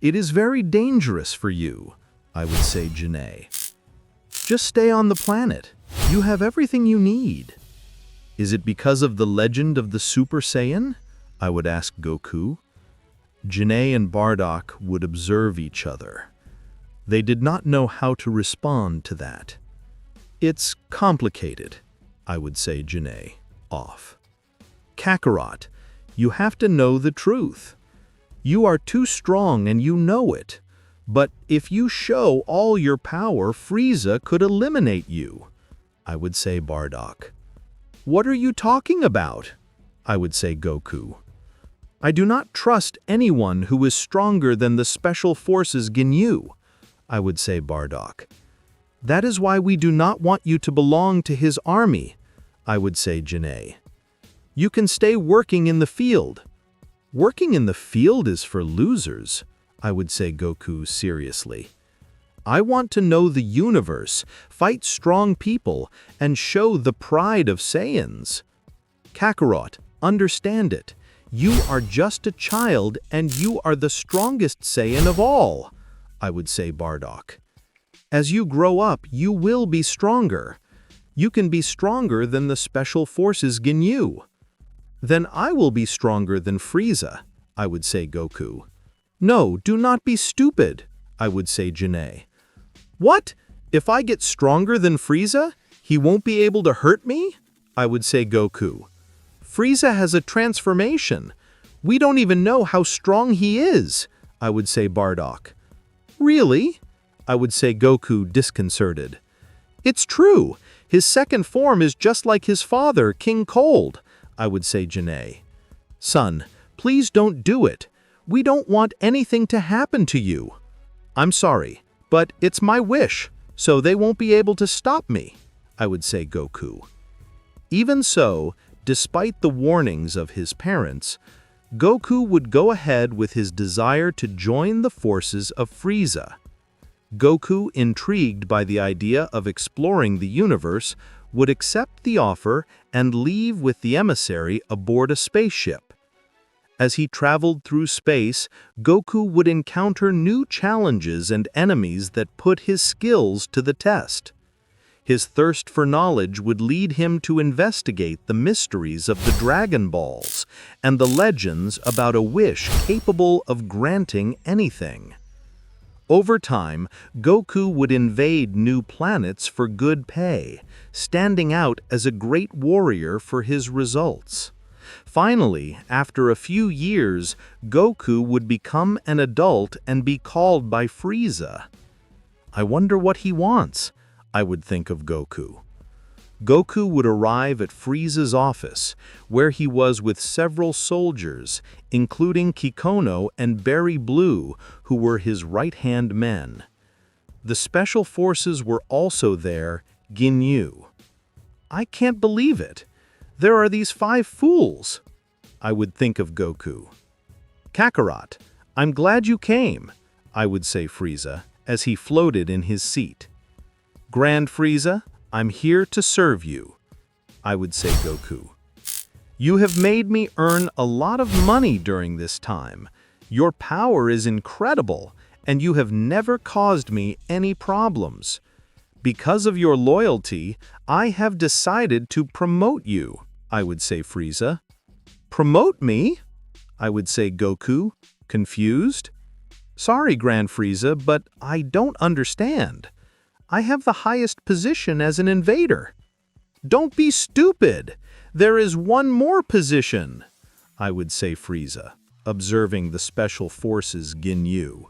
It is very dangerous for you, I would say Janae. Just stay on the planet. You have everything you need. Is it because of the legend of the Super Saiyan? I would ask Goku. Janae and Bardock would observe each other. They did not know how to respond to that. It's complicated, I would say Janae, off. Kakarot, you have to know the truth. You are too strong and you know it. But if you show all your power, Frieza could eliminate you, I would say Bardock. What are you talking about? I would say Goku. I do not trust anyone who is stronger than the Special Forces Ginyu, I would say Bardock. That is why we do not want you to belong to his army, I would say Janae. You can stay working in the field. Working in the field is for losers, I would say Goku seriously. I want to know the universe, fight strong people, and show the pride of Saiyans. Kakarot, understand it. You are just a child and you are the strongest Saiyan of all, I would say Bardock. As you grow up, you will be stronger. You can be stronger than the Special Forces Ginyu. Then I will be stronger than Frieza, I would say Goku. No, do not be stupid, I would say Janae. What? If I get stronger than Frieza, he won't be able to hurt me? I would say Goku. Frieza has a transformation. We don't even know how strong he is, I would say Bardock. Really? I would say Goku, disconcerted. It's true. His second form is just like his father, King Cold, I would say Janae. Son, please don't do it. We don't want anything to happen to you. I'm sorry, but it's my wish, so they won't be able to stop me, I would say Goku. Even so, despite the warnings of his parents, Goku would go ahead with his desire to join the forces of Frieza. Goku, intrigued by the idea of exploring the universe, would accept the offer and leave with the emissary aboard a spaceship. As he traveled through space, Goku would encounter new challenges and enemies that put his skills to the test. His thirst for knowledge would lead him to investigate the mysteries of the Dragon Balls and the legends about a wish capable of granting anything. Over time, Goku would invade new planets for good pay, standing out as a great warrior for his results. Finally, after a few years, Goku would become an adult and be called by Frieza. I wonder what he wants, I would think of Goku. Goku would arrive at Frieza's office, where he was with several soldiers, including Kikono and Berry Blue, who were his right-hand men. The Special Forces were also there, Ginyu. I can't believe it. There are these 5 fools, I would think of Goku. Kakarot, I'm glad you came, I would say Frieza, as he floated in his seat. Grand Frieza, I'm here to serve you, I would say Goku. You have made me earn a lot of money during this time. Your power is incredible, and you have never caused me any problems. Because of your loyalty, I have decided to promote you, I would say Frieza. Promote me? I would say Goku, confused. Sorry, Grand Frieza, but I don't understand. I have the highest position as an invader. Don't be stupid. There is one more position, I would say Frieza, observing the Special Forces Ginyu.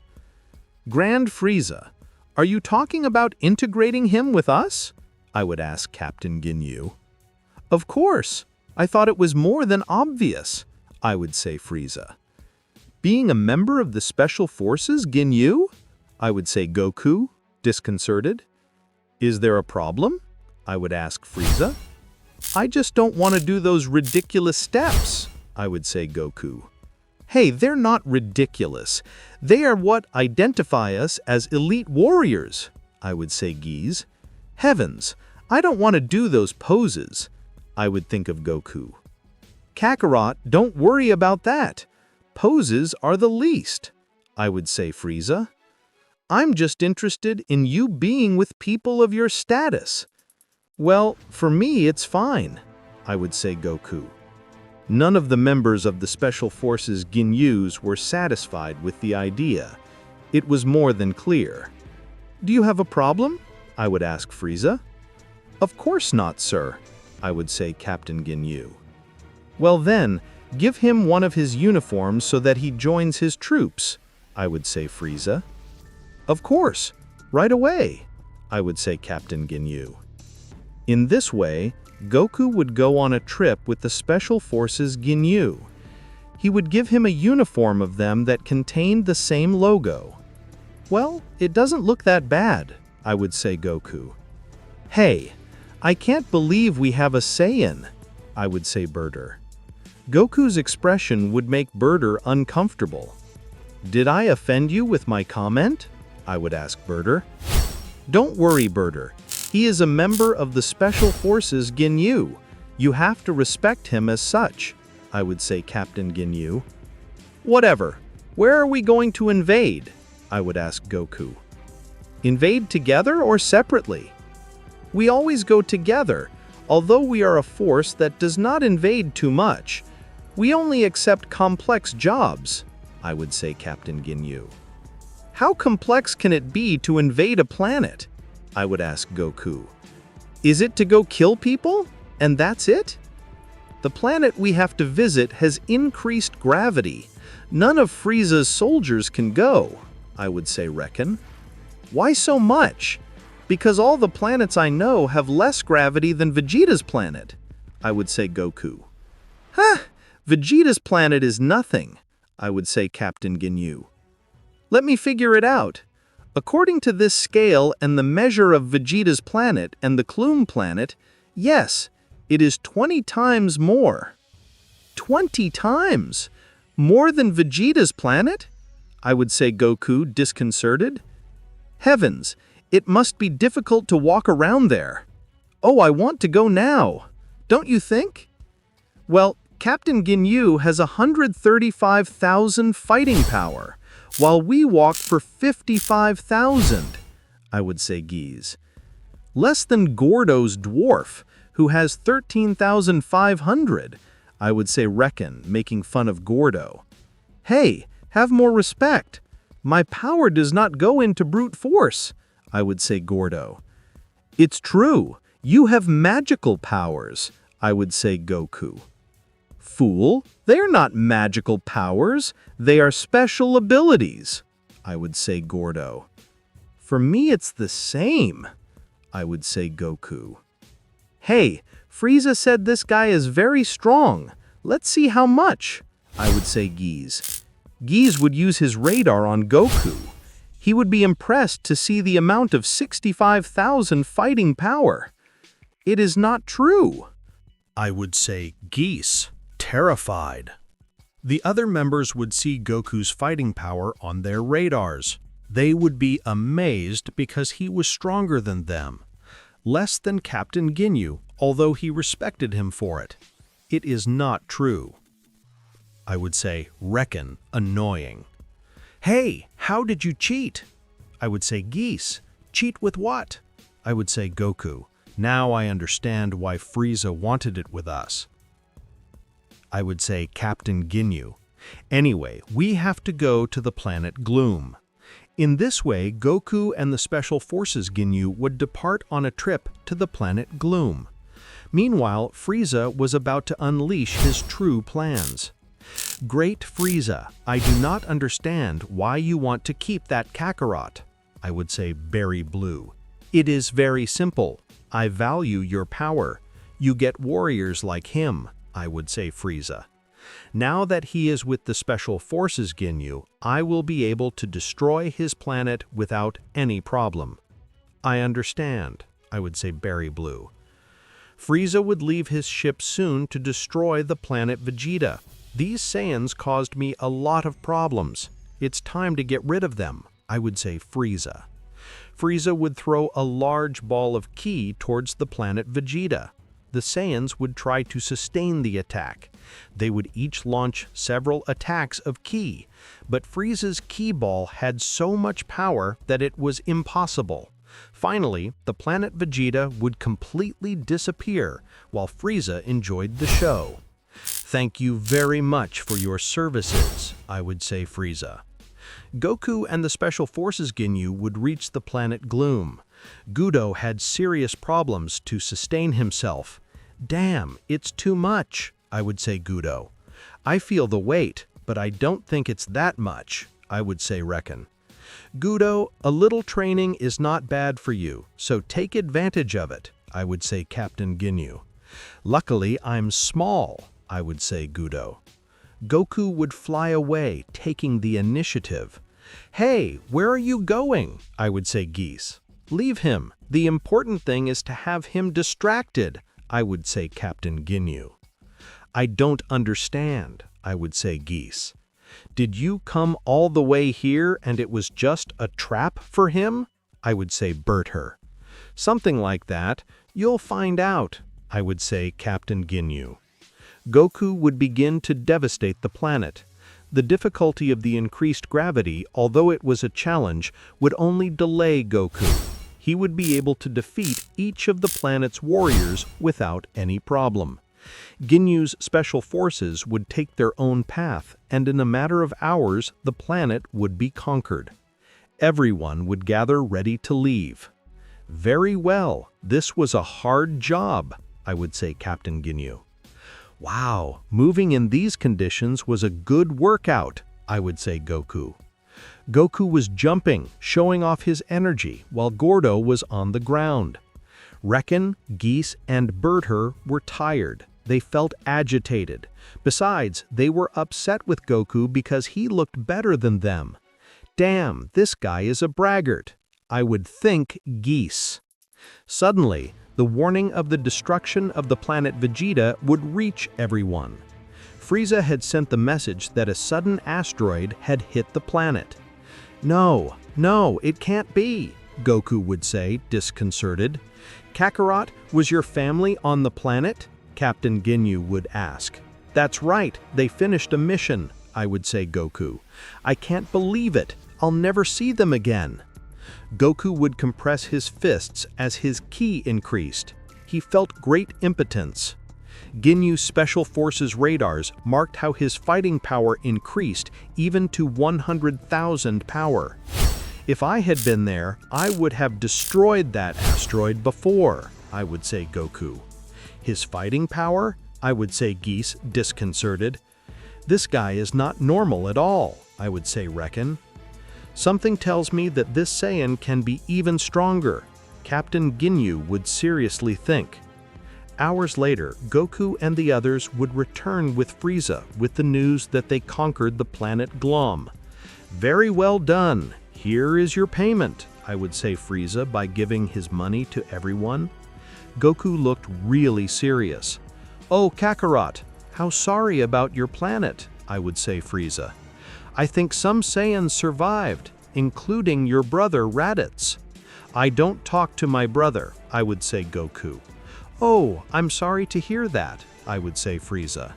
Grand Frieza, are you talking about integrating him with us? I would ask Captain Ginyu. Of course. I thought it was more than obvious, I would say Frieza. Being a member of the Special Forces Ginyu? I would say Goku, disconcerted. Is there a problem? I would ask Frieza. I just don't want to do those ridiculous steps, I would say Goku. Hey, they're not ridiculous. They are what identify us as elite warriors, I would say Geese. Heavens, I don't want to do those poses, I would think of Goku. Kakarot, don't worry about that. Poses are the least, I would say Frieza. I'm just interested in you being with people of your status. Well, for me it's fine, I would say Goku. None of the members of the Special Forces Ginyus were satisfied with the idea. It was more than clear. Do you have a problem? I would ask Frieza. Of course not, sir, I would say Captain Ginyu. Well then, give him one of his uniforms so that he joins his troops, I would say Frieza. Of course, right away, I would say Captain Ginyu. In this way, Goku would go on a trip with the Special Forces Ginyu. He would give him a uniform of them that contained the same logo. Well, it doesn't look that bad, I would say Goku. Hey, I can't believe we have a Saiyan, I would say Birder. Goku's expression would make Birder uncomfortable. Did I offend you with my comment? I would ask Birder. Don't worry, Birder. He is a member of the Special Forces Ginyu. You have to respect him as such, I would say Captain Ginyu. Whatever. Where are we going to invade? I would ask Goku. Invade together or separately? We always go together, although we are a force that does not invade too much. We only accept complex jobs, I would say Captain Ginyu. How complex can it be to invade a planet? I would ask Goku. Is it to go kill people? And that's it? The planet we have to visit has increased gravity. None of Frieza's soldiers can go, I would say Reckon. Why so much? Because all the planets I know have less gravity than Vegeta's planet, I would say Goku. Huh, Vegeta's planet is nothing, I would say Captain Ginyu. Let me figure it out. According to this scale and the measure of Vegeta's planet and the Clume planet, yes, it is 20 times more. 20 times? More than Vegeta's planet? I would say Goku, disconcerted. Heavens, it must be difficult to walk around there. Oh, I want to go now. Don't you think? Well, Captain Ginyu has 135,000 fighting power, while we walked for 55,000, I would say Geese. Less than Gordo's dwarf, who has 13,500, I would say Reckon, making fun of Gordo. Hey, have more respect. My power does not go into brute force, I would say Gordo. It's true, you have magical powers, I would say Goku. Fool, they are not magical powers, they are special abilities, I would say Gordo. For me it's the same, I would say Goku. Hey, Frieza said this guy is very strong. Let's see how much, I would say Geese. Geese would use his radar on Goku. He would be impressed to see the amount of 65,000 fighting power. It is not true, I would say Geese, terrified. The other members would see Goku's fighting power on their radars. They would be amazed because he was stronger than them. Less than Captain Ginyu, although he respected him for it. It is not true. I would say, Reckon, annoying. Hey, how did you cheat? I would say, Geese. Cheat with what? I would say, Goku. Now I understand why Frieza wanted it with us. I would say, Captain Ginyu. Anyway, we have to go to the planet Gloom. In this way, Goku and the Special Forces Ginyu would depart on a trip to the planet Gloom. Meanwhile, Frieza was about to unleash his true plans. Great Frieza, I do not understand why you want to keep that Kakarot. I would say Berry Blue. It is very simple. I value your power. You get warriors like him, I would say Frieza. Now that he is with the Special Forces Ginyu, I will be able to destroy his planet without any problem. I understand, I would say Berry Blue. Frieza would leave his ship soon to destroy the planet Vegeta. These Saiyans caused me a lot of problems. It's time to get rid of them, I would say Frieza. Frieza would throw a large ball of ki towards the planet Vegeta. the Saiyans would try to sustain the attack. They would each launch several attacks of ki, but Frieza's ki ball had so much power that it was impossible. Finally, the planet Vegeta would completely disappear while Frieza enjoyed the show. "Thank you very much for your services," I would say Frieza. Goku and the Special Forces Ginyu would reach the planet Gloom. Gudo had serious problems to sustain himself. "Damn, it's too much," I would say Gudo. "I feel the weight, but I don't think it's that much," I would say Reckon. "Gudo, a little training is not bad for you, so take advantage of it," I would say Captain Ginyu. "Luckily, I'm small," I would say Gudo. Goku would fly away, taking the initiative. "Hey, where are you going?" I would say Geese. "Leave him. The important thing is to have him distracted," I would say Captain Ginyu. "I don't understand," I would say Geese. "Did you come all the way here and it was just a trap for him?" I would say Berther. "Something like that. You'll find out," I would say Captain Ginyu. Goku would begin to devastate the planet. The difficulty of the increased gravity, although it was a challenge, would only delay Goku. He would be able to defeat each of the planet's warriors without any problem. Ginyu's special forces would take their own path, and in a matter of hours, the planet would be conquered. Everyone would gather ready to leave. "Very well, this was a hard job," I would say Captain Ginyu. "Wow, moving in these conditions was a good workout," I would say Goku. Goku was jumping, showing off his energy, while Gordo was on the ground. Reckon, Geese, and Berther were tired. They felt agitated. Besides, they were upset with Goku because he looked better than them. "Damn, this guy is a braggart," I would think Geese. Suddenly, the warning of the destruction of the planet Vegeta would reach everyone. Frieza had sent the message that a sudden asteroid had hit the planet. "No, no, it can't be," Goku would say, disconcerted. "Kakarot, was your family on the planet?" Captain Ginyu would ask. "That's right, they finished a mission," I would say Goku. "I can't believe it. I'll never see them again." Goku would compress his fists as his ki increased. He felt great impotence. Ginyu's Special Forces radars marked how his fighting power increased even to 100,000 power. "If I had been there, I would have destroyed that asteroid before," I would say Goku. "His fighting power?" I would say Geese, disconcerted. "This guy is not normal at all," I would say Reckon. "Something tells me that this Saiyan can be even stronger," Captain Ginyu would seriously think. Hours later, Goku and the others would return with Frieza with the news that they conquered the planet Glom. "Very well done. Here is your payment," I would say Frieza by giving his money to everyone. Goku looked really serious. "Oh, Kakarot, how sorry about your planet," I would say Frieza. "I think some Saiyans survived, including your brother Raditz." "I don't talk to my brother," I would say Goku. "Oh, I'm sorry to hear that," I would say Frieza.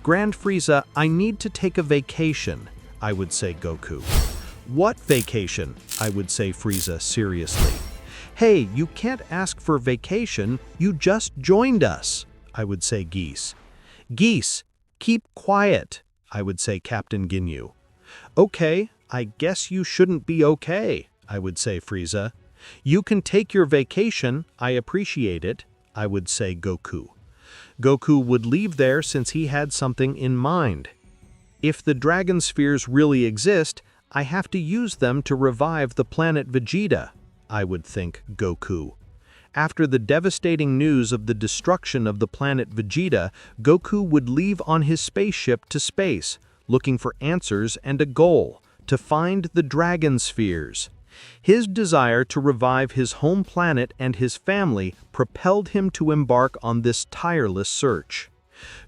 "Grand Frieza, I need to take a vacation," I would say Goku. "What vacation?" I would say Frieza seriously. "Hey, you can't ask for vacation, you just joined us," I would say Geese. "Geese, keep quiet," I would say Captain Ginyu. "Okay, I guess you shouldn't be okay," I would say Frieza. "You can take your vacation, I appreciate it," I would say Goku. Goku would leave there since he had something in mind. "If the Dragon Spheres really exist, I have to use them to revive the planet Vegeta," I would think Goku. After the devastating news of the destruction of the planet Vegeta, Goku would leave on his spaceship to space, looking for answers and a goal, to find the Dragon Spheres. His desire to revive his home planet and his family propelled him to embark on this tireless search.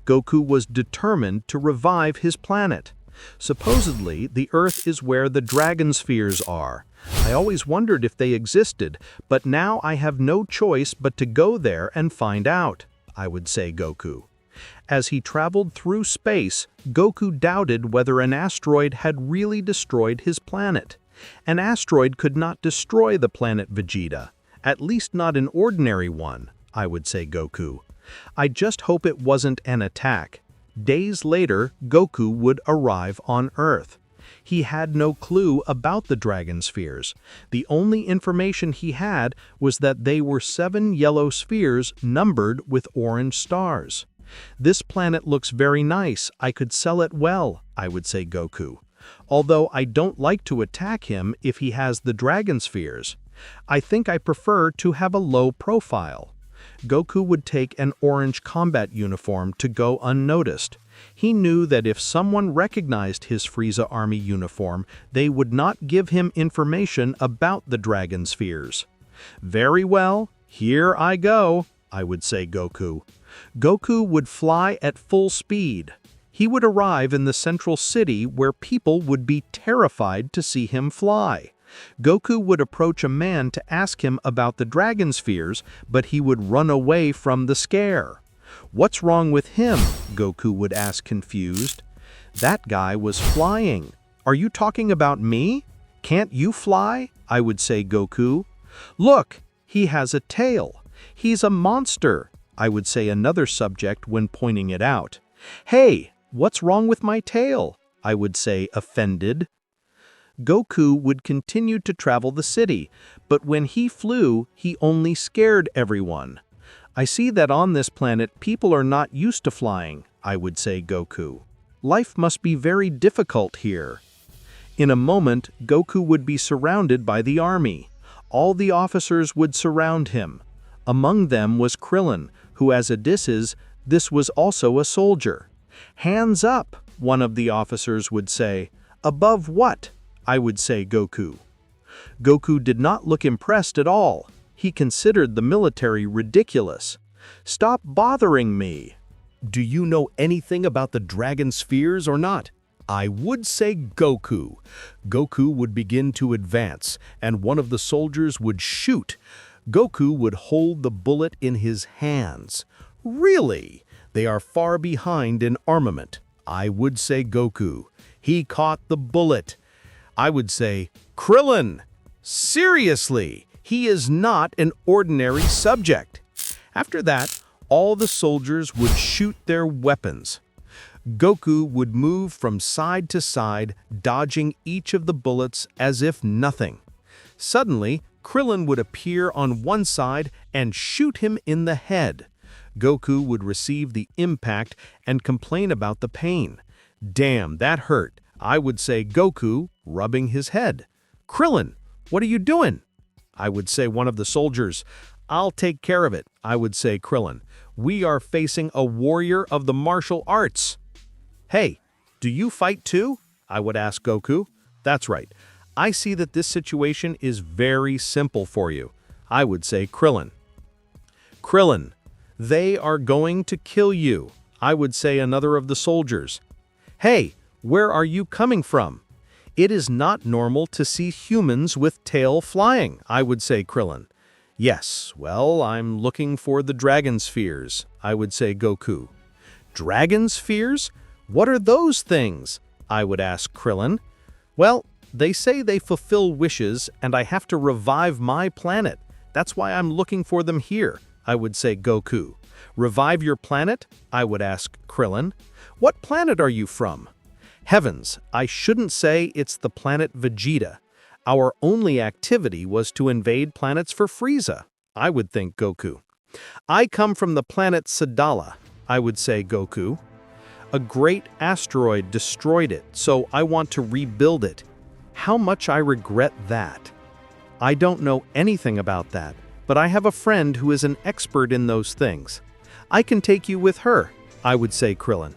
Goku was determined to revive his planet. Supposedly, the Earth is where the Dragon Spheres are. I always wondered if they existed, but now I have no choice but to go there and find out," I would say Goku. As he traveled through space, Goku doubted whether an asteroid had really destroyed his planet. An asteroid could not destroy the planet Vegeta, at least not an ordinary one, I would say Goku. I just hope it wasn't an attack. Days later, Goku would arrive on Earth. He had no clue about the dragon spheres. The only information he had was that they were 7 yellow spheres numbered with orange stars. This planet looks very nice. I could sell it well, I would say Goku. Although I don't like to attack him if he has the dragon spheres. I think I prefer to have a low profile. Goku would take an orange combat uniform to go unnoticed. He knew that if someone recognized his Frieza army uniform, they would not give him information about the dragon spheres. Very well, here I go, I would say Goku. Goku would fly at full speed. He would arrive in the central city where people would be terrified to see him fly. Goku would approach a man to ask him about the dragon spheres, but he would run away from the scare. "What's wrong with him?" Goku would ask confused. "That guy was flying. Are you talking about me? Can't you fly?" I would say Goku. "Look, he has a tail. He's a monster," I would say another subject when pointing it out. "Hey, what's wrong with my tail?" I would say offended. Goku would continue to travel the city, but when he flew, he only scared everyone. "I see that on this planet people are not used to flying," I would say Goku. "Life must be very difficult here." In a moment, Goku would be surrounded by the army. All the officers would surround him. Among them was Krillin, who as this was also a soldier. "Hands up," one of the officers would say. "Above what?" I would say Goku. Goku did not look impressed at all. He considered the military ridiculous. "Stop bothering me." Do you know anything about the dragon spheres or not? I would say Goku. Goku would begin to advance, and one of the soldiers would shoot. Goku would hold the bullet in his hands. Really? They are far behind in armament. I would say Goku. He caught the bullet. I would say, Krillin! Seriously, he is not an ordinary subject. After that, all the soldiers would shoot their weapons. Goku would move from side to side, dodging each of the bullets as if nothing. Suddenly, Krillin would appear on one side and shoot him in the head. Goku would receive the impact and complain about the pain. "Damn, that hurt," I would say Goku, rubbing his head. "Krillin, what are you doing?" I would say one of the soldiers. "I'll take care of it," I would say Krillin. "We are facing a warrior of the martial arts." "Hey, do you fight too?" I would ask Goku. "That's right. I see that this situation is very simple for you," I would say Krillin. "Krillin, they are going to kill you," I would say another of the soldiers. "Hey, where are you coming from? It is not normal to see humans with tail flying," I would say Krillin. "Yes, well, I'm looking for the dragon spheres," I would say Goku. "Dragon spheres? What are those things?" I would ask Krillin. "Well, they say they fulfill wishes and I have to revive my planet. That's why I'm looking for them here," I would say Goku. "Revive your planet?" I would ask Krillin. "What planet are you from?" Heavens, I shouldn't say it's the planet Vegeta. Our only activity was to invade planets for Frieza, I would think Goku. "I come from the planet Sadala," I would say Goku. "A great asteroid destroyed it, so I want to rebuild it. How much I regret that." "I don't know anything about that, but I have a friend who is an expert in those things. I can take you with her," I would say Krillin.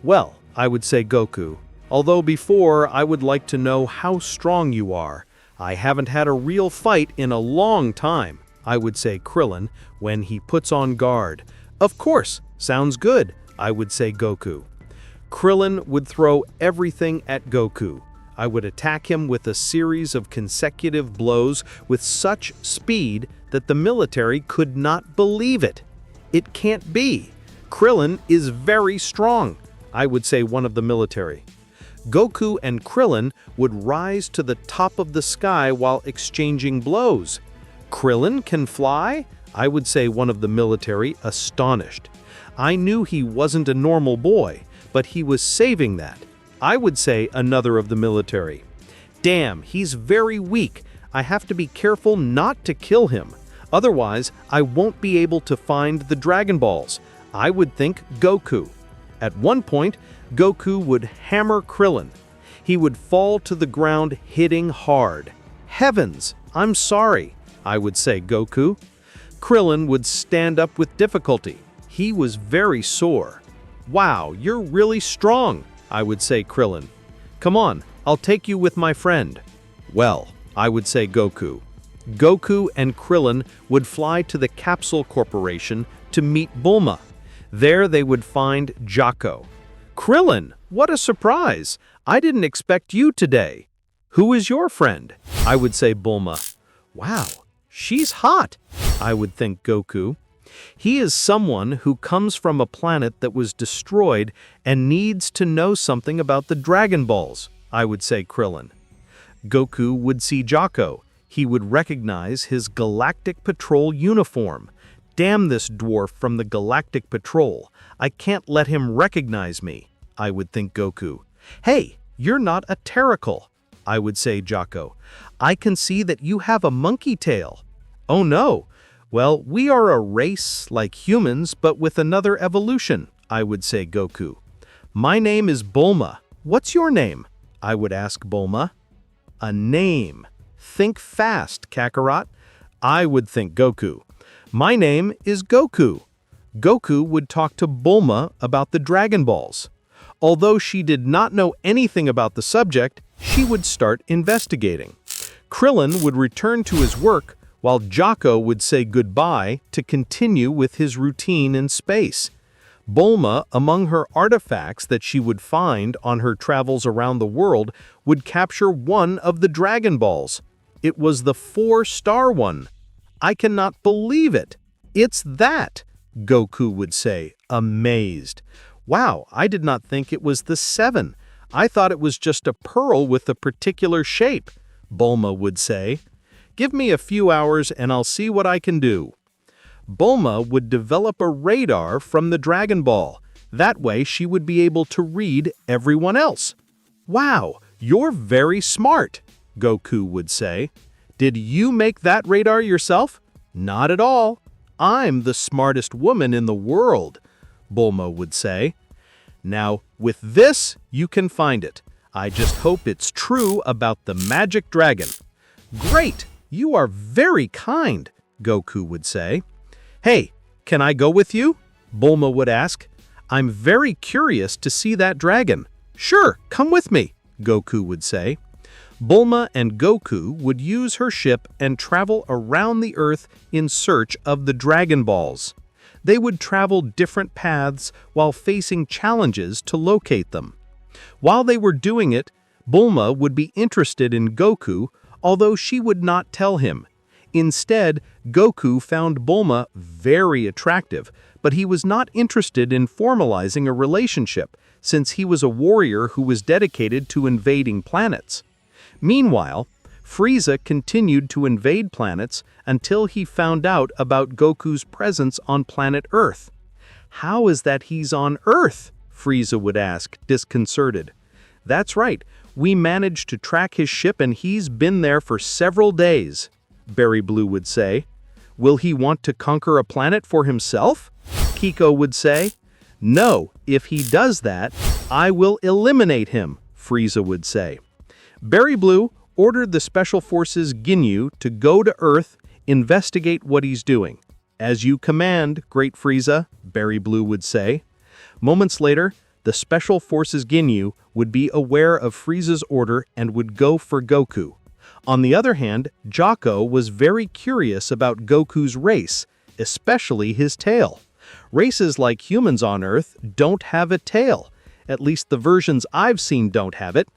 "Well," I would say Goku, "although before I would like to know how strong you are. I haven't had a real fight in a long time," I would say Krillin when he puts on guard. "Of course, sounds good," I would say Goku. Krillin would throw everything at Goku. I would attack him with a series of consecutive blows with such speed that the military could not believe it. It can't be. Krillin is very strong, I would say one of the military. Goku and Krillin would rise to the top of the sky while exchanging blows. Krillin can fly? I would say one of the military, astonished. I knew he wasn't a normal boy, but he was saving that. I would say another of the military. Damn, he's very weak. I have to be careful not to kill him. Otherwise, I won't be able to find the Dragon Balls. I would think Goku. At one point, Goku would hammer Krillin. He would fall to the ground hitting hard. Heavens, I'm sorry, I would say Goku. Krillin would stand up with difficulty. He was very sore. Wow, you're really strong, I would say Krillin. Come on, I'll take you with my friend. Well, I would say Goku. Goku and Krillin would fly to the Capsule Corporation to meet Bulma. There they would find Jocko. Krillin, what a surprise! I didn't expect you today. Who is your friend? I would say Bulma. Wow, she's hot, I would think Goku. He is someone who comes from a planet that was destroyed and needs to know something about the Dragon Balls, I would say Krillin. Goku would see Jocko. He would recognize his Galactic Patrol uniform. Damn this dwarf from the Galactic Patrol. I can't let him recognize me, I would think Goku. Hey, you're not a Terracle, I would say Jocko. I can see that you have a monkey tail. Oh no. Well, we are a race like humans, but with another evolution, I would say Goku. My name is Bulma. What's your name? I would ask Bulma. A name. Think fast, Kakarot. I would think Goku. My name is Goku. Goku would talk to Bulma about the Dragon Balls. Although she did not know anything about the subject, she would start investigating. Krillin would return to his work, while Jocko would say goodbye to continue with his routine in space. Bulma, among her artifacts that she would find on her travels around the world, would capture one of the Dragon Balls. It was the 4-star one. I cannot believe it. It's that, Goku would say, amazed. Wow, I did not think it was the 7. I thought it was just a pearl with a particular shape, Bulma would say. Give me a few hours and I'll see what I can do. Bulma would develop a radar from the Dragon Ball. That way she would be able to read everyone else. Wow, you're very smart, Goku would say. Did you make that radar yourself? Not at all. I'm the smartest woman in the world, Bulma would say. Now, with this, you can find it. I just hope it's true about the magic dragon. Great, you are very kind, Goku would say. Hey, can I go with you? Bulma would ask. I'm very curious to see that dragon. Sure, come with me, Goku would say. Bulma and Goku would use her ship and travel around the Earth in search of the Dragon Balls. They would travel different paths while facing challenges to locate them. While they were doing it, Bulma would be interested in Goku, although she would not tell him. Instead, Goku found Bulma very attractive, but he was not interested in formalizing a relationship, since he was a warrior who was dedicated to invading planets. Meanwhile, Frieza continued to invade planets until he found out about Goku's presence on planet Earth. How is that he's on Earth? Frieza would ask, disconcerted. That's right, we managed to track his ship and he's been there for several days, Berry Blue would say. Will he want to conquer a planet for himself? Kiko would say. No, if he does that, I will eliminate him, Frieza would say. Berry Blue ordered the Special Forces Ginyu to go to Earth, investigate what he's doing. As you command, Great Frieza, Berry Blue would say. Moments later, the Special Forces Ginyu would be aware of Frieza's order and would go for Goku. On the other hand, Jocko was very curious about Goku's race, especially his tail. Races like humans on Earth don't have a tail. At least the versions I've seen don't have it.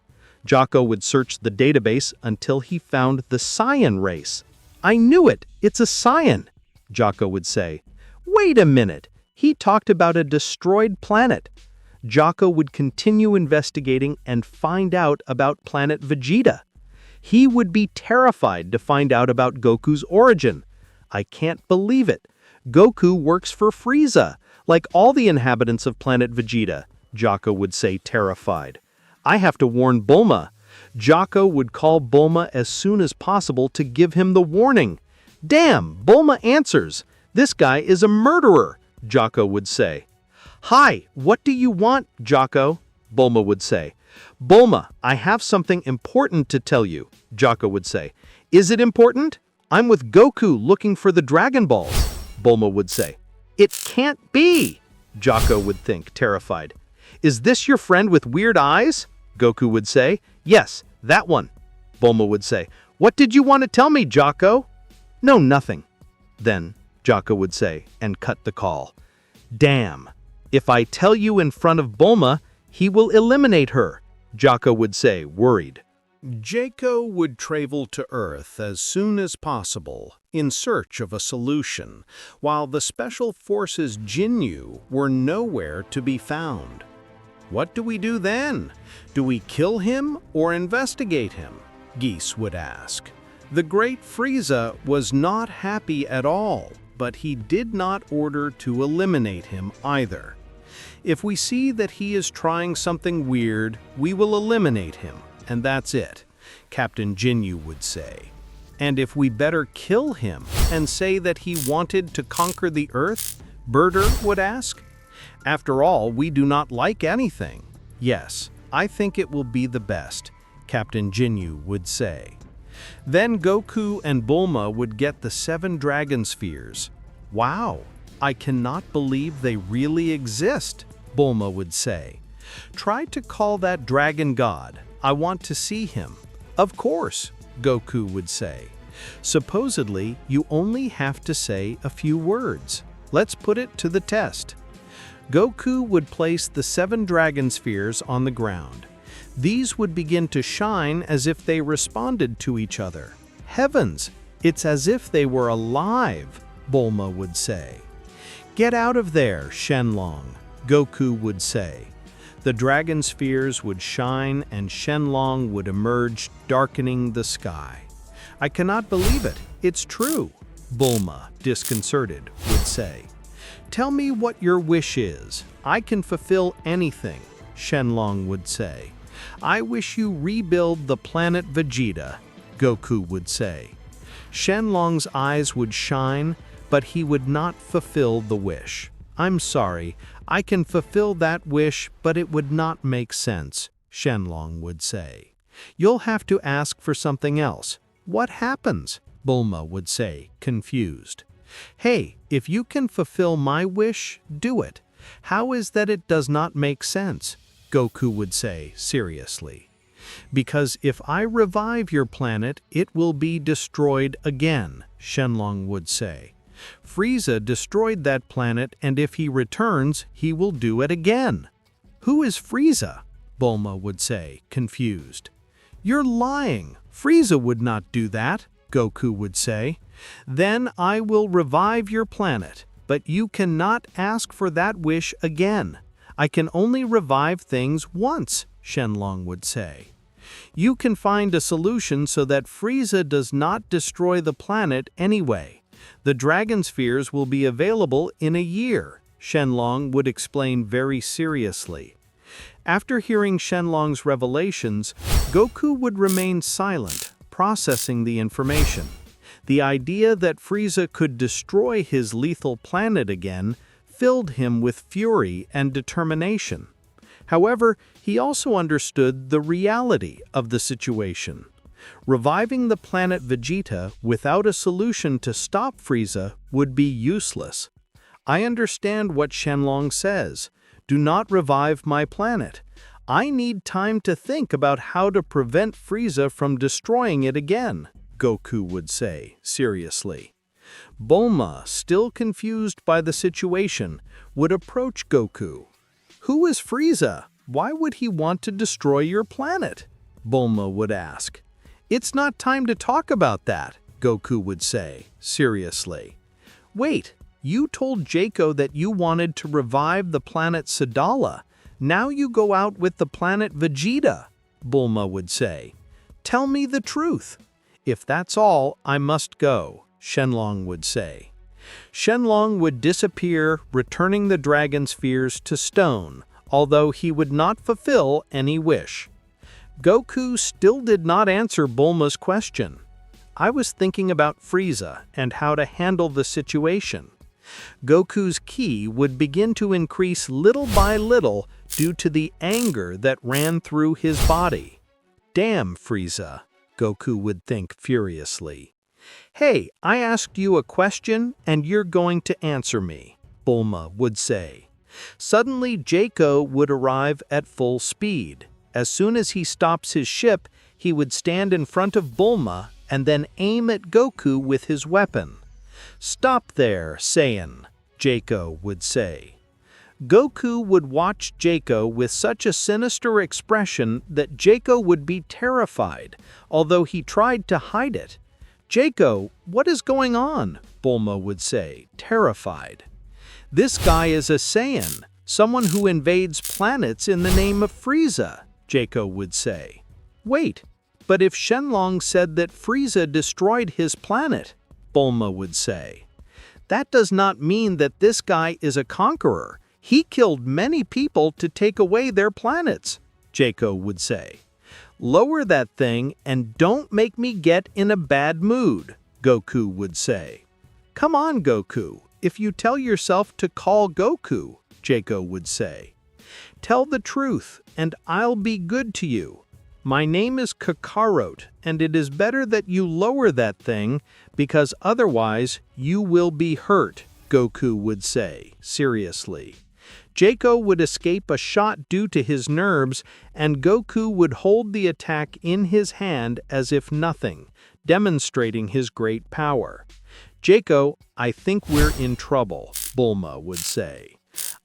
Jocko would search the database until he found the Saiyan race. I knew it! It's a Saiyan! Jocko would say. Wait a minute, he talked about a destroyed planet. Jocko would continue investigating and find out about planet Vegeta. He would be terrified to find out about Goku's origin. I can't believe it. Goku works for Frieza, like all the inhabitants of planet Vegeta, Jocko would say, terrified. I have to warn Bulma. Jocko would call Bulma as soon as possible to give him the warning. Damn, Bulma answers. This guy is a murderer, Jocko would say. Hi, what do you want, Jocko? Bulma would say. Bulma, I have something important to tell you, Jocko would say. Is it important? I'm with Goku looking for the Dragon Balls, Bulma would say. It can't be, Jocko would think, terrified. Is this your friend with weird eyes? Goku would say. Yes, that one, Bulma would say. What did you want to tell me, Jocko? No, nothing. Then Jocko would say, and cut the call. Damn, if I tell you in front of Bulma, he will eliminate her, Jocko would say, worried. Jocko would travel to Earth as soon as possible in search of a solution, while the Special Forces Jinyu were nowhere to be found. What do we do then? Do we kill him or investigate him? Geese would ask. The great Frieza was not happy at all, but he did not order to eliminate him either. If we see that he is trying something weird, we will eliminate him, and that's it, Captain Jinyu would say. And if we better kill him and say that he wanted to conquer the Earth, Birder would ask. After all, we do not like anything. Yes, I think it will be the best, Captain Jinyu would say. Then Goku and Bulma would get the 7 Dragon Spheres. Wow, I cannot believe they really exist, Bulma would say. Try to call that dragon god. I want to see him. Of course, Goku would say. Supposedly, you only have to say a few words. Let's put it to the test. Goku would place the 7 Dragon Spheres on the ground. These would begin to shine as if they responded to each other. Heavens, it's as if they were alive, Bulma would say. Get out of there, Shenlong, Goku would say. The Dragon Spheres would shine and Shenlong would emerge, darkening the sky. I cannot believe it. It's true, Bulma, disconcerted, would say. Tell me what your wish is. I can fulfill anything, Shenlong would say. I wish you rebuild the planet Vegeta, Goku would say. Shenlong's eyes would shine, but he would not fulfill the wish. I'm sorry, I can fulfill that wish, but it would not make sense, Shenlong would say. You'll have to ask for something else. What happens? Bulma would say, confused. Hey, if you can fulfill my wish, do it. How is that it does not make sense? Goku would say, seriously. Because if I revive your planet, it will be destroyed again, Shenlong would say. Frieza destroyed that planet, and if he returns, he will do it again. Who is Frieza? Bulma would say, confused. You're lying. Frieza would not do that, Goku would say. Then I will revive your planet, but you cannot ask for that wish again. I can only revive things once, Shenlong would say. You can find a solution so that Frieza does not destroy the planet anyway. The Dragon Spheres will be available in a year, Shenlong would explain very seriously. After hearing Shenlong's revelations, Goku would remain silent, processing the information. The idea that Frieza could destroy his lethal planet again filled him with fury and determination. However, he also understood the reality of the situation. Reviving the planet Vegeta without a solution to stop Frieza would be useless. I understand what Shenlong says. Do not revive my planet. I need time to think about how to prevent Frieza from destroying it again, Goku would say, seriously. Bulma, still confused by the situation, would approach Goku. Who is Frieza? Why would he want to destroy your planet? Bulma would ask. It's not time to talk about that, Goku would say, seriously. Wait, You told Jaco that you wanted to revive the planet Sadala. Now you go out with the planet Vegeta, Bulma would say. Tell me the truth. If that's all, I must go, Shenlong would say. Shenlong would disappear, returning the dragon spheres to stone, although he would not fulfill any wish. Goku still did not answer Bulma's question. I was thinking about Frieza and how to handle the situation. Goku's ki would begin to increase little by little due to the anger that ran through his body. Damn, Frieza, Goku would think furiously. Hey, I asked you a question and you're going to answer me, Bulma would say. Suddenly, Jaco would arrive at full speed. As soon as he stops his ship, he would stand in front of Bulma and then aim at Goku with his weapon. Stop there, Saiyan, Jaco would say. Goku would watch Jaco with such a sinister expression that Jaco would be terrified, although he tried to hide it. Jaco, what is going on? Bulma would say, terrified. This guy is a Saiyan, someone who invades planets in the name of Frieza, Jaco would say. Wait, but if Shenlong said that Frieza destroyed his planet, Bulma would say. That does not mean that this guy is a conqueror. He killed many people to take away their planets, Jaco would say. Lower that thing and don't make me get in a bad mood, Goku would say. Come on, Goku. If you tell yourself to call Goku, Jaco would say. Tell the truth, and I'll be good to you. My name is Kakarot, and it is better that you lower that thing, because otherwise you will be hurt, Goku would say, seriously. Jaco would escape a shot due to his nerves, and Goku would hold the attack in his hand as if nothing, demonstrating his great power. Jaco, I think we're in trouble, Bulma would say.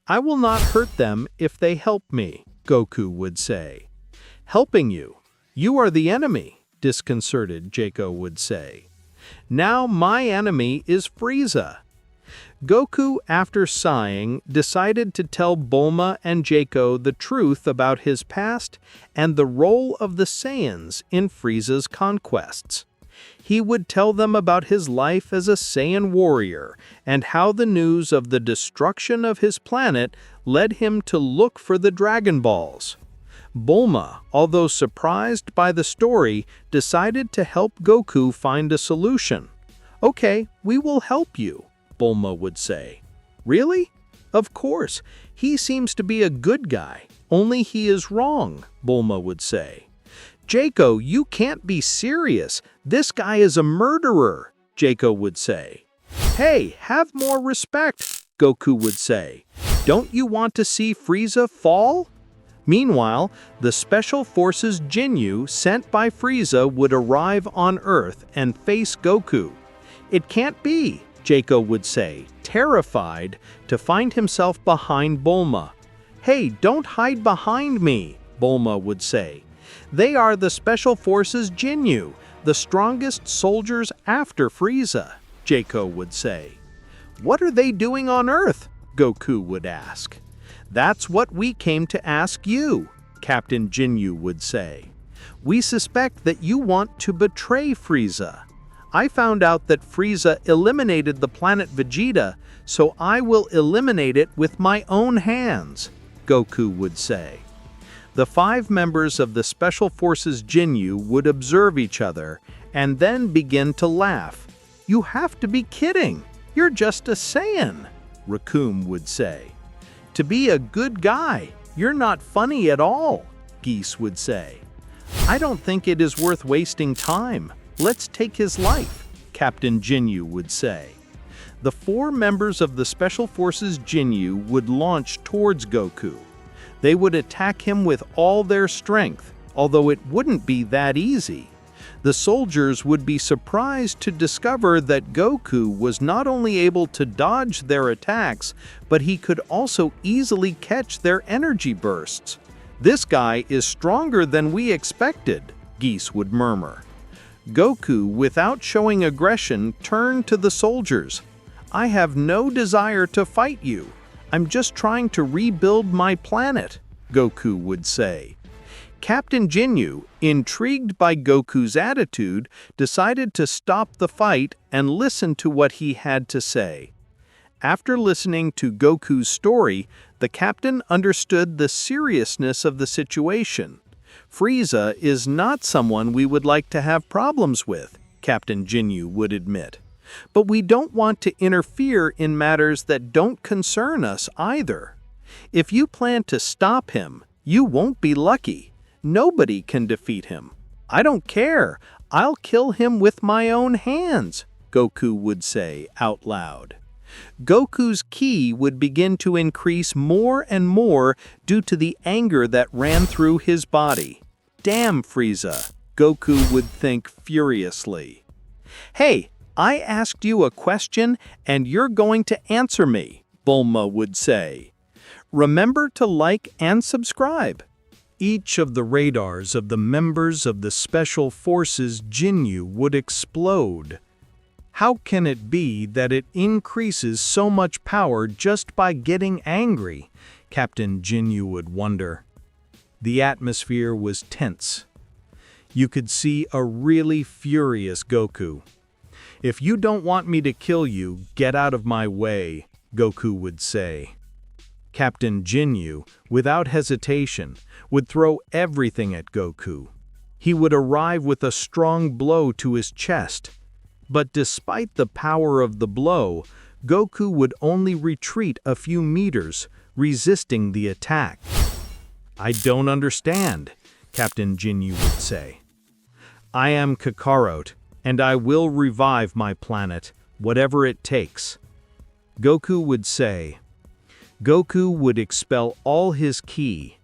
I will not hurt them if they help me, Goku would say. Helping you? You are the enemy, disconcerted Jaco would say. Now my enemy is Frieza. Goku, after sighing, decided to tell Bulma and Jaco the truth about his past and the role of the Saiyans in Frieza's conquests. He would tell them about his life as a Saiyan warrior and how the news of the destruction of his planet led him to look for the Dragon Balls. Bulma, although surprised by the story, decided to help Goku find a solution. Okay, we will help you, Bulma would say. Really? Of course, he seems to be a good guy, only he is wrong, Bulma would say. Jaco, you can't be serious. This guy is a murderer, Jaco would say. Hey, have more respect, Goku would say. Don't you want to see Frieza fall? Meanwhile, the Special Forces Jinyu sent by Frieza would arrive on Earth and face Goku. It can't be, Jaco would say, terrified to find himself behind Bulma. Hey, don't hide behind me, Bulma would say. They are the Special Forces Jinyu, the strongest soldiers after Frieza, Jaco would say. What are they doing on Earth? Goku would ask. That's what we came to ask you, Captain Jinyu would say. We suspect that you want to betray Frieza. I found out that Frieza eliminated the planet Vegeta, so I will eliminate it with my own hands, Goku would say. The 5 members of the Special Forces Jinyu would observe each other and then begin to laugh. You have to be kidding. You're just a Saiyan, Raccoon would say. To be a good guy, you're not funny at all, Geese would say. I don't think it is worth wasting time. Let's take his life, Captain Jinyu would say. The 4 members of the Special Forces Jinyu would launch towards Goku. They would attack him with all their strength, although it wouldn't be that easy. The soldiers would be surprised to discover that Goku was not only able to dodge their attacks, but he could also easily catch their energy bursts. This guy is stronger than we expected, Geese would murmur. Goku, without showing aggression, turned to the soldiers. I have no desire to fight you. I'm just trying to rebuild my planet, Goku would say. Captain Ginyu, intrigued by Goku's attitude, decided to stop the fight and listen to what he had to say. After listening to Goku's story, the captain understood the seriousness of the situation. Frieza is not someone we would like to have problems with, Captain Ginyu would admit. But we don't want to interfere in matters that don't concern us either. If you plan to stop him, you won't be lucky. Nobody can defeat him. I don't care. I'll kill him with my own hands, Goku would say out loud. Goku's ki would begin to increase more and more due to the anger that ran through his body. Damn Frieza, Goku would think furiously. Hey, I asked you a question and you're going to answer me, Bulma would say. Remember to like and subscribe. Each of the radars of the members of the Special Forces Ginyu would explode. How can it be that it increases so much power just by getting angry? Captain Ginyu would wonder. The atmosphere was tense. You could see a really furious Goku. If you don't want me to kill you, get out of my way, Goku would say. Captain Ginyu, without hesitation, would throw everything at Goku. He would arrive with a strong blow to his chest. But despite the power of the blow, Goku would only retreat a few meters, resisting the attack. I don't understand, Captain Ginyu would say. I am Kakarot, and I will revive my planet, whatever it takes. Goku would say. Goku would expel all his ki.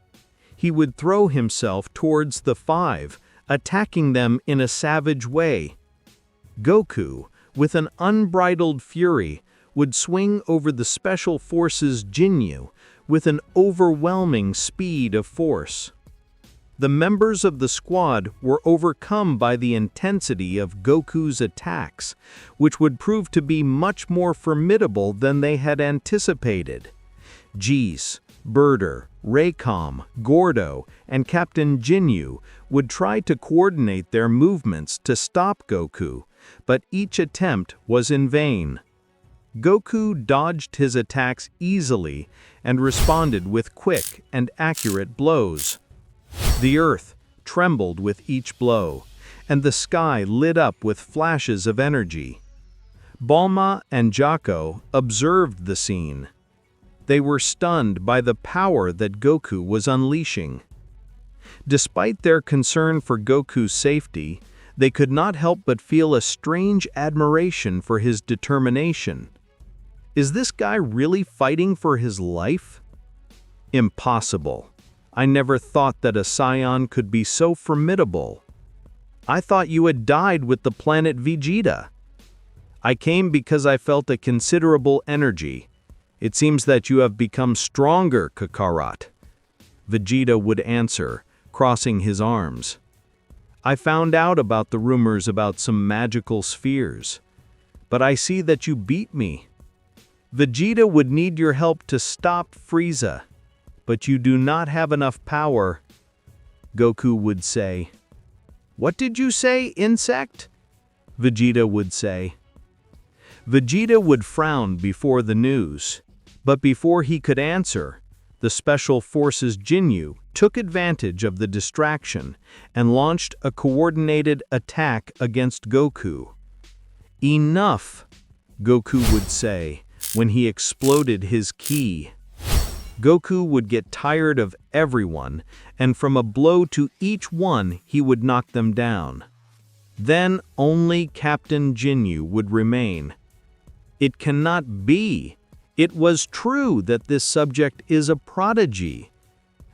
He would throw himself towards the five, attacking them in a savage way. Goku, with an unbridled fury, would swing over the Special Forces Ginyu with an overwhelming speed of force. The members of the squad were overcome by the intensity of Goku's attacks, which would prove to be much more formidable than they had anticipated. Geese, Birder, Raycom, Gordo, and Captain Ginyu would try to coordinate their movements to stop Goku, but each attempt was in vain. Goku dodged his attacks easily and responded with quick and accurate blows. The earth trembled with each blow, and the sky lit up with flashes of energy. Bulma and Jaco observed the scene. They were stunned by the power that Goku was unleashing. Despite their concern for Goku's safety, they could not help but feel a strange admiration for his determination. Is this guy really fighting for his life? Impossible. I never thought that a Saiyan could be so formidable. I thought you had died with the planet Vegeta. I came because I felt a considerable energy. It seems that you have become stronger, Kakarot. Vegeta would answer, crossing his arms. I found out about the rumors about some magical spheres, but I see that you beat me. Vegeta would need your help to stop Frieza, but you do not have enough power, Goku would say. What did you say, insect? Vegeta would say. Vegeta would frown before the news. But before he could answer, the Special Forces Ginyu took advantage of the distraction and launched a coordinated attack against Goku. Enough, Goku would say when he exploded his ki. Goku would get tired of everyone, and from a blow to each one he would knock them down. Then only Captain Ginyu would remain. It cannot be. It was true that this subject is a prodigy.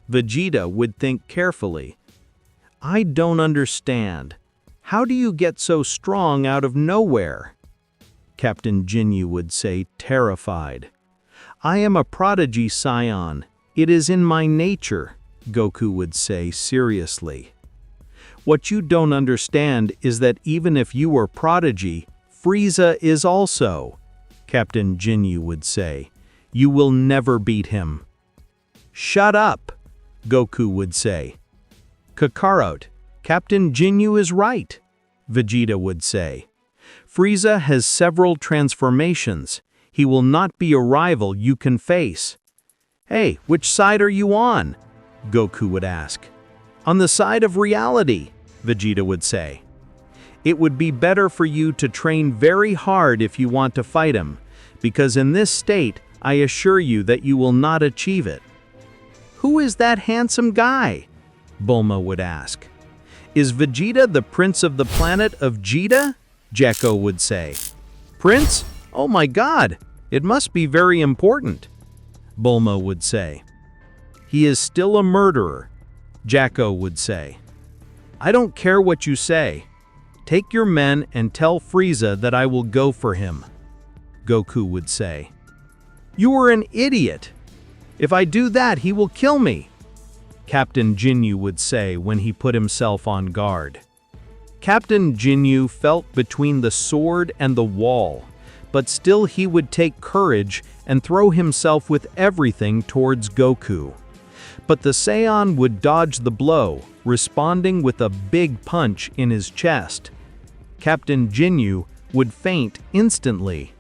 Vegeta would think carefully. I don't understand. How do you get so strong out of nowhere? Captain Ginyu would say, terrified. I am a prodigy, Saiyan. It is in my nature, Goku would say seriously. What you don't understand is that even if you are prodigy, Frieza is also. Captain Ginyu would say. "You will never beat him." "Shut up," Goku would say. "Kakarot, Captain Ginyu is right," Vegeta would say. "Frieza has several transformations. He will not be a rival you can face." "Hey, which side are you on?" Goku would ask. "On the side of reality," Vegeta would say. "It would be better for you to train very hard if you want to fight him, because in this state, I assure you that you will not achieve it." "Who is that handsome guy?" Bulma would ask. "Is Vegeta the prince of the planet of Vegeta?" Jacko would say. "Prince? Oh my God, it must be very important," Bulma would say. "He is still a murderer," Jacko would say. "I don't care what you say. Take your men and tell Frieza that I will go for him," Goku would say. "You are an idiot. If I do that, he will kill me," Captain Ginyu would say when he put himself on guard. Captain Ginyu felt between the sword and the wall, but still he would take courage and throw himself with everything towards Goku. But the Saiyan would dodge the blow, responding with a big punch in his chest. Captain Ginyu would faint instantly.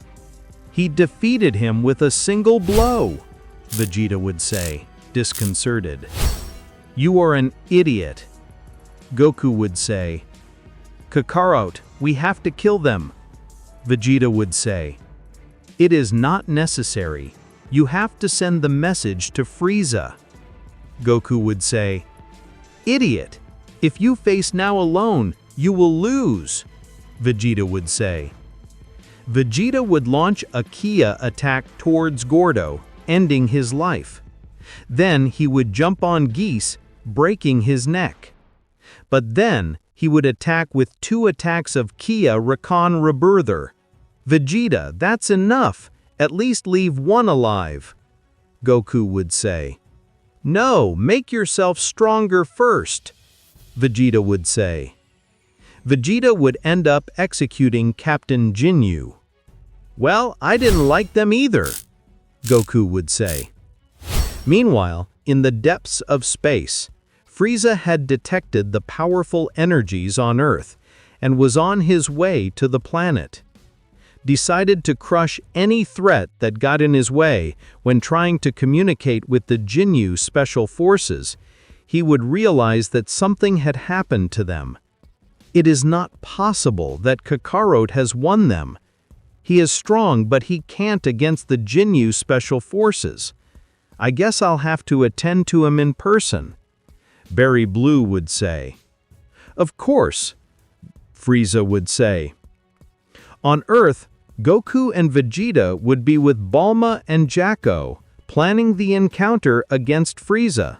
"He defeated him with a single blow," Vegeta would say, disconcerted. "You are an idiot," Goku would say. "Kakarot, we have to kill them," Vegeta would say. "It is not necessary. You have to send the message to Frieza," Goku would say. "Idiot! If you face now alone, you will lose," Vegeta would say. Vegeta would launch a Kia attack towards Gordo, ending his life. Then he would jump on Geese, breaking his neck. But then he would attack with 2 attacks of Kia Rakan Rebirther. "Vegeta, that's enough. At least leave one alive," Goku would say. "No, make yourself stronger first," Vegeta would say. Vegeta would end up executing Captain Ginyu. "Well, I didn't like them either," Goku would say. Meanwhile, in the depths of space, Frieza had detected the powerful energies on Earth and was on his way to the planet. Decided to crush any threat that got in his way when trying to communicate with the Ginyu Special Forces, he would realize that something had happened to them. It is not possible that Kakarot has won them. He is strong, but he can't against the Ginyu Special Forces. I guess I'll have to attend to him in person, Berry Blue would say. "Of course," Frieza would say. On Earth, Goku and Vegeta would be with Bulma and Jacko, planning the encounter against Frieza.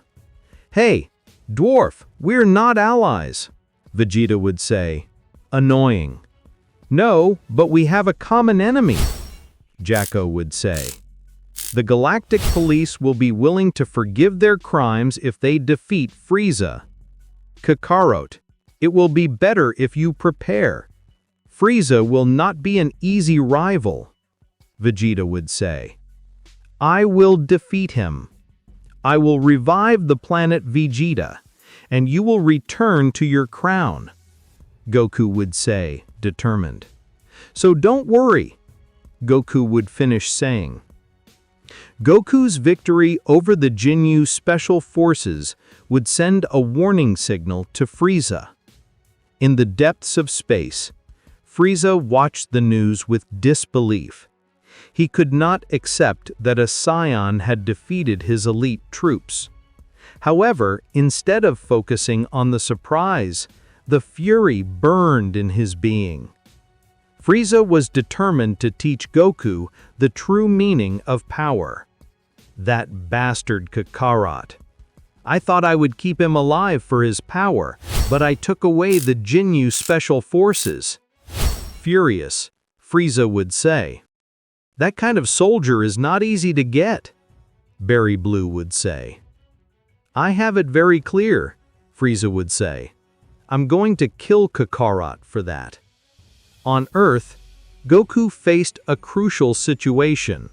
"Hey, Dwarf, we're not allies," Vegeta would say. Annoying. "No, but we have a common enemy," Jacko would say. "The Galactic Police will be willing to forgive their crimes if they defeat Frieza." "Kakarot, it will be better if you prepare. Frieza will not be an easy rival," Vegeta would say. "I will defeat him. I will revive the planet Vegeta, and you will return to your crown," Goku would say, determined. "So don't worry," Goku would finish saying. Goku's victory over the Ginyu Special Forces would send a warning signal to Frieza. In the depths of space, Frieza watched the news with disbelief. He could not accept that a Saiyan had defeated his elite troops. However, instead of focusing on the surprise, the fury burned in his being. Frieza was determined to teach Goku the true meaning of power. That bastard Kakarot. I thought I would keep him alive for his power, but I took away the Ginyu Special Forces. Furious, Frieza would say. "That kind of soldier is not easy to get," Berry Blue would say. "I have it very clear," Frieza would say. "I'm going to kill Kakarot for that." On Earth, Goku faced a crucial situation.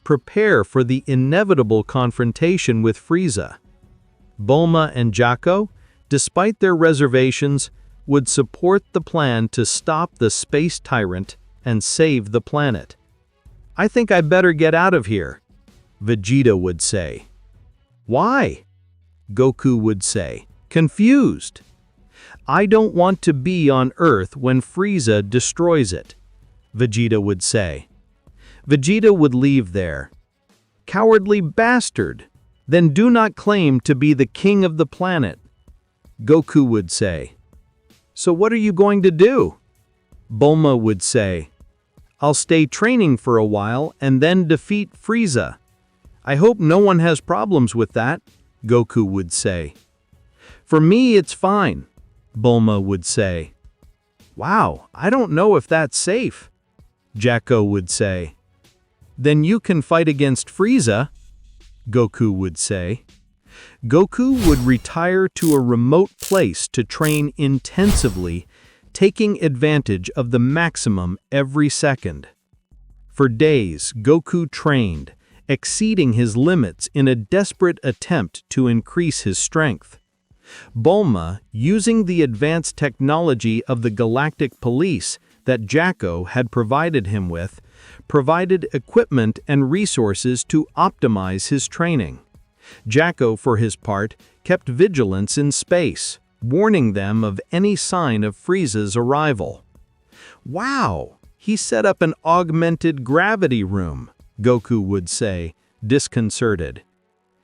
Prepare for the inevitable confrontation with Frieza. Bulma and Jaco, despite their reservations, would support the plan to stop the space tyrant and save the planet. "I think I better get out of here," Vegeta would say. "Why?" Goku would say, confused. "I don't want to be on Earth when Frieza destroys it," Vegeta would say. Vegeta would leave there. "Cowardly bastard! Then do not claim to be the king of the planet," Goku would say. "So what are you going to do?" Bulma would say, "I'll stay training for a while and then defeat Frieza." "I hope no one has problems with that," Goku would say. "For me, it's fine," Bulma would say. "Wow, I don't know if that's safe," Jaco would say. "Then you can fight against Frieza," Goku would say. Goku would retire to a remote place to train intensively, taking advantage of the maximum every second. For days, Goku trained, exceeding his limits in a desperate attempt to increase his strength. Bulma, using the advanced technology of the Galactic Police that Jaco had provided him with, provided equipment and resources to optimize his training. Jaco, for his part, kept vigilance in space, warning them of any sign of Frieza's arrival. "Wow, he set up an augmented gravity room," Goku would say, disconcerted.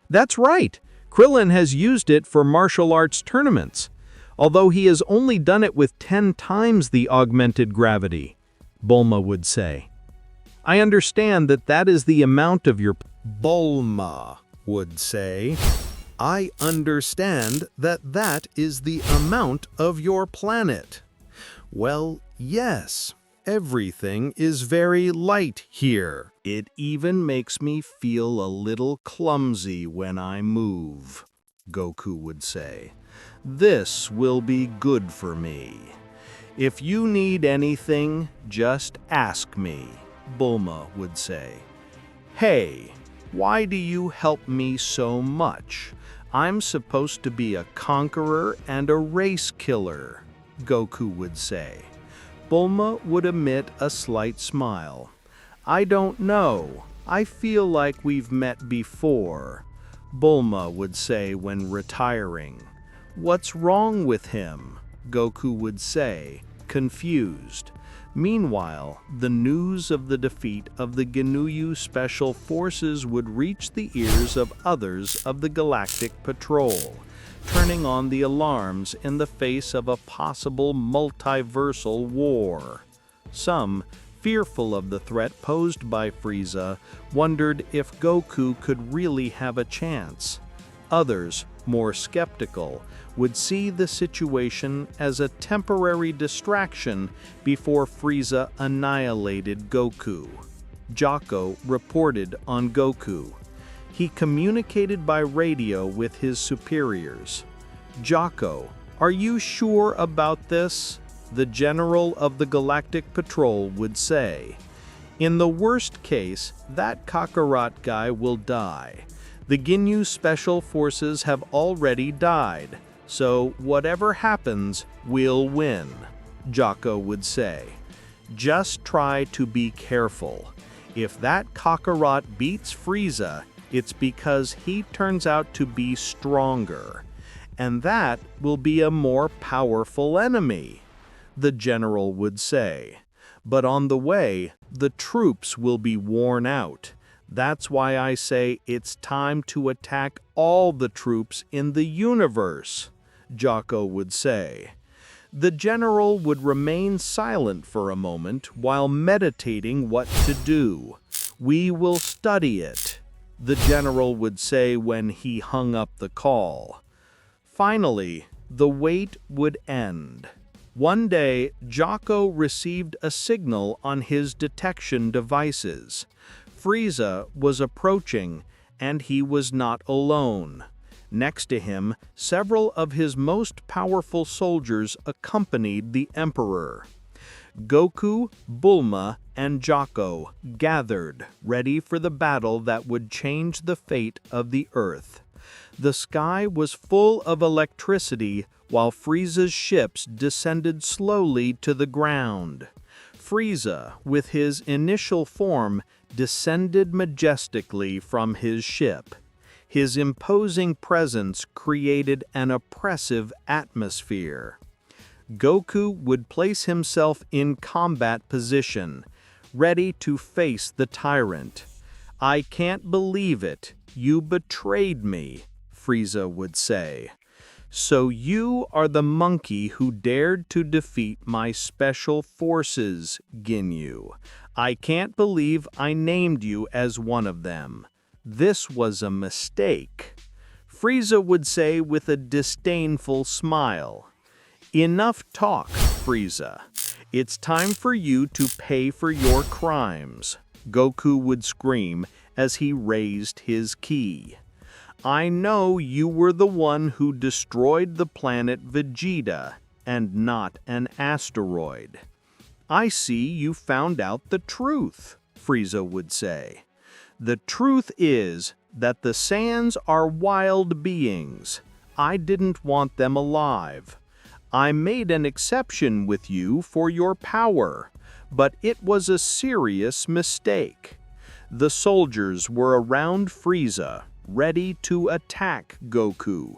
"That's right, Krillin has used it for martial arts tournaments, although he has only done it with 10 times the augmented gravity," Bulma would say. "I understand that is the amount of your..." Bulma would say, "I understand that is the amount of your planet." "Well, yes, everything is very light here. It even makes me feel a little clumsy when I move," Goku would say. "This will be good for me. If you need anything, just ask me," Bulma would say. "Hey, why do you help me so much? I'm supposed to be a conqueror and a race killer," Goku would say. Bulma would emit a slight smile. "I don't know. I feel like we've met before," Bulma would say when retiring. "What's wrong with him?" Goku would say, confused. Meanwhile, the news of the defeat of the Ginyu Special Forces would reach the ears of others of the Galactic Patrol, turning on the alarms in the face of a possible multiversal war. Some, fearful of the threat posed by Frieza, wondered if Goku could really have a chance. Others, more skeptical, would see the situation as a temporary distraction before Frieza annihilated Goku. Jaco reported on Goku. He communicated by radio with his superiors. "Jaco, are you sure about this?" the general of the Galactic Patrol would say. "In the worst case, that Kakarot guy will die. The Ginyu Special Forces have already died, so whatever happens, we'll win," Jaco would say. "Just try to be careful. If that Kakarot beats Frieza, it's because he turns out to be stronger, and that will be a more powerful enemy," the general would say. "But on the way, the troops will be worn out. That's why I say it's time to attack all the troops in the universe," Jaco would say. The general would remain silent for a moment while meditating what to do. "We will study it," the general would say when he hung up the call. Finally, the wait would end. One day, Jaco received a signal on his detection devices. Frieza was approaching, and he was not alone. Next to him, several of his most powerful soldiers accompanied the Emperor. Goku, Bulma, and Jocko gathered, ready for the battle that would change the fate of the Earth. The sky was full of electricity while Frieza's ships descended slowly to the ground. Frieza, with his initial form, descended majestically from his ship. His imposing presence created an oppressive atmosphere. Goku would place himself in combat position, ready to face the tyrant. "I can't believe it. You betrayed me," Frieza would say. "So you are the monkey who dared to defeat my special forces, Ginyu. I can't believe I named you as one of them. This was a mistake," Frieza would say with a disdainful smile. "Enough talk, Frieza. It's time for you to pay for your crimes," Goku would scream as he raised his ki. "I know you were the one who destroyed the planet Vegeta, and not an asteroid. I see you found out the truth," Frieza would say. "The truth is that the Saiyans are wild beings. I didn't want them alive. I made an exception with you for your power, but it was a serious mistake." The soldiers were around Frieza, ready to attack Goku.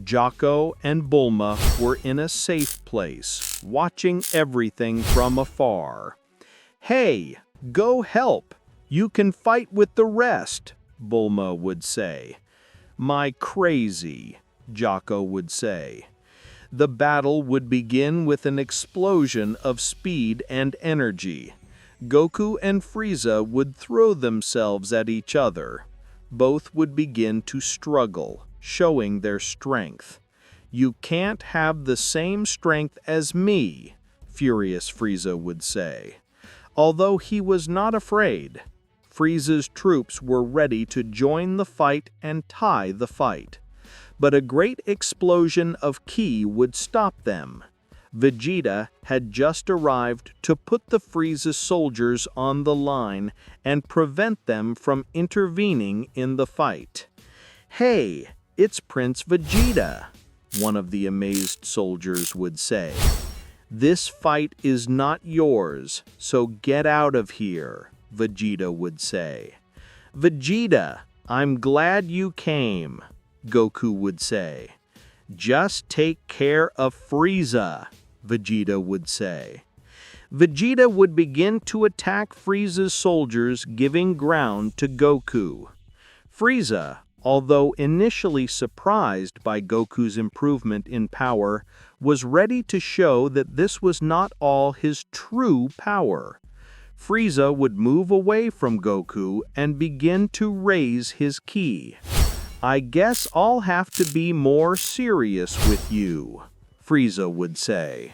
Jocko and Bulma were in a safe place, watching everything from afar. "Hey, go help! You can fight with the rest," Bulma would say. "My crazy," Jocko would say. The battle would begin with an explosion of speed and energy. Goku and Frieza would throw themselves at each other. Both would begin to struggle, showing their strength. "You can't have the same strength as me," furious Frieza would say. Although he was not afraid, Frieza's troops were ready to join the fight and tie the fight. But a great explosion of ki would stop them. Vegeta had just arrived to put the Frieza soldiers on the line and prevent them from intervening in the fight. "Hey, it's Prince Vegeta," one of the amazed soldiers would say. "This fight is not yours, so get out of here," Vegeta would say. "Vegeta, I'm glad you came," Goku would say. "Just take care of Frieza," Vegeta would say. Vegeta would begin to attack Frieza's soldiers, giving ground to Goku. Frieza, although initially surprised by Goku's improvement in power, was ready to show that this was not all his true power. Frieza would move away from Goku and begin to raise his ki. "I guess I'll have to be more serious with you," Frieza would say.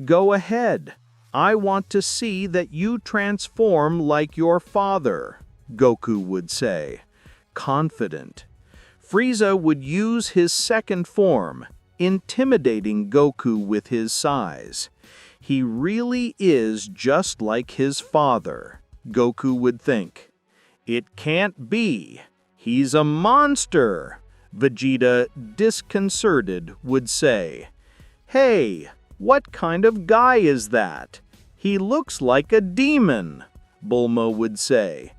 "Go ahead. I want to see that you transform like your father," Goku would say, confident. Frieza would use his second form, intimidating Goku with his size. "He really is just like his father," Goku would think. "It can't be. He's a monster," Vegeta, disconcerted, would say. "Hey, what kind of guy is that? He looks like a demon," Bulma would say.